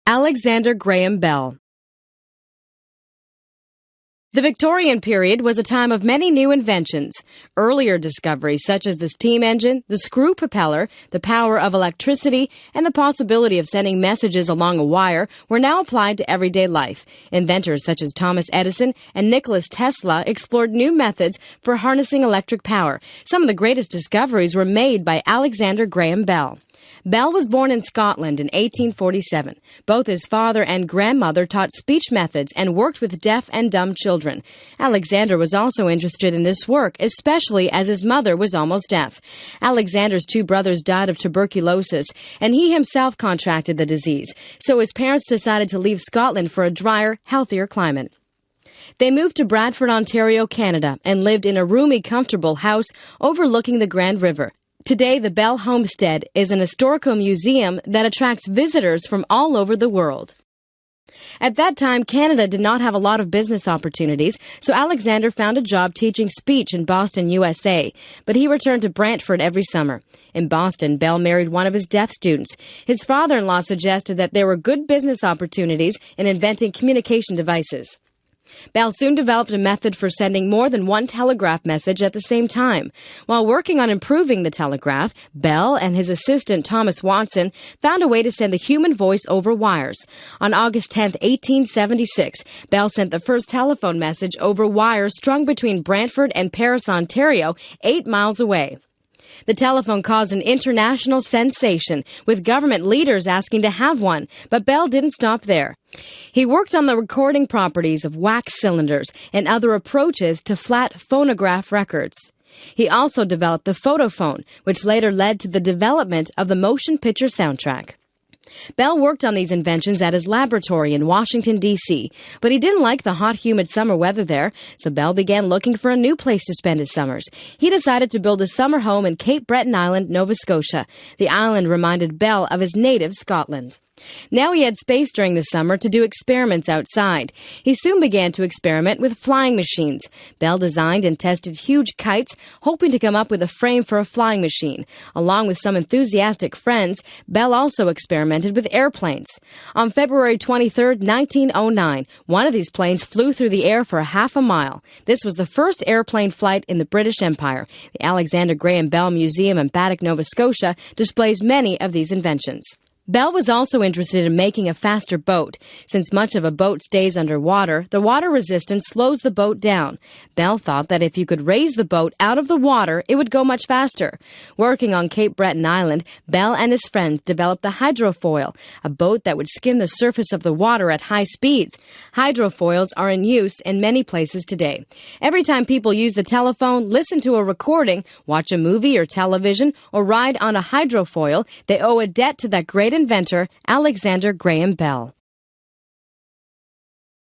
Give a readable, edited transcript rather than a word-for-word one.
Alexander Graham Bell. The Victorian period was a time of many new inventions. Earlier discoveries such as the steam engine, the screw propeller, the power of electricity, and the possibility of sending messages along a wire were now applied to everyday life. Inventors such as Thomas Edison and Nikola Tesla explored new methods for harnessing electric power. Some of the greatest discoveries were made by Alexander Graham Bell. Bell was born in Scotland in 1847. Both his father and grandmother taught speech methods and worked with deaf and dumb children. Alexander was also interested in this work, especially as his mother was almost deaf. Alexander's two brothers died of tuberculosis, and he himself contracted the disease, so his parents decided to leave Scotland for a drier, healthier climate. They moved to Bradford, Ontario, Canada, and lived in a roomy, comfortable house overlooking the Grand River. Today, the Bell Homestead is an historical museum that attracts visitors from all over the world. At that time, Canada did not have a lot of business opportunities, so Alexander found a job teaching speech in Boston, USA, but he returned to Brantford every summer. In Boston, Bell married one of his deaf students. His father-in-law suggested that there were good business opportunities in inventing communication devices. Bell soon developed a method for sending more than one telegraph message at the same time. While working on improving the telegraph, Bell and his assistant Thomas Watson found a way to send the human voice over wires. On August 10, 1876, Bell sent the first telephone message over wires strung between Brantford and Paris, Ontario, 8 miles away. The telephone caused an international sensation, with government leaders asking to have one, but Bell didn't stop there. He worked on the recording properties of wax cylinders and other approaches to flat phonograph records. He also developed the photophone, which later led to the development of the motion picture soundtrack. Bell worked on these inventions at his laboratory in Washington, D.C., but he didn't like the hot, humid summer weather there, so Bell began looking for a new place to spend his summers. He decided to build a summer home in Cape Breton Island, Nova Scotia. The island reminded Bell of his native Scotland. Now he had space during the summer to do experiments outside. He soon began to experiment with flying machines. Bell designed and tested huge kites, hoping to come up with a frame for a flying machine. Along with some enthusiastic friends, Bell also experimented with airplanes. On February 23, 1909, one of these planes flew through the air for half a mile. This was the first airplane flight in the British Empire. The Alexander Graham Bell Museum in Baddeck, Nova Scotia, displays many of these inventions. Bell was also interested in making a faster boat. Since much of a boat stays underwater, the water resistance slows the boat down. Bell thought that if you could raise the boat out of the water, it would go much faster. Working on Cape Breton Island, Bell and his friends developed the hydrofoil, a boat that would skim the surface of the water at high speeds. Hydrofoils are in use in many places today. Every time people use the telephone, listen to a recording, watch a movie or television, or ride on a hydrofoil, they owe a debt to that great inventor, Alexander Graham Bell.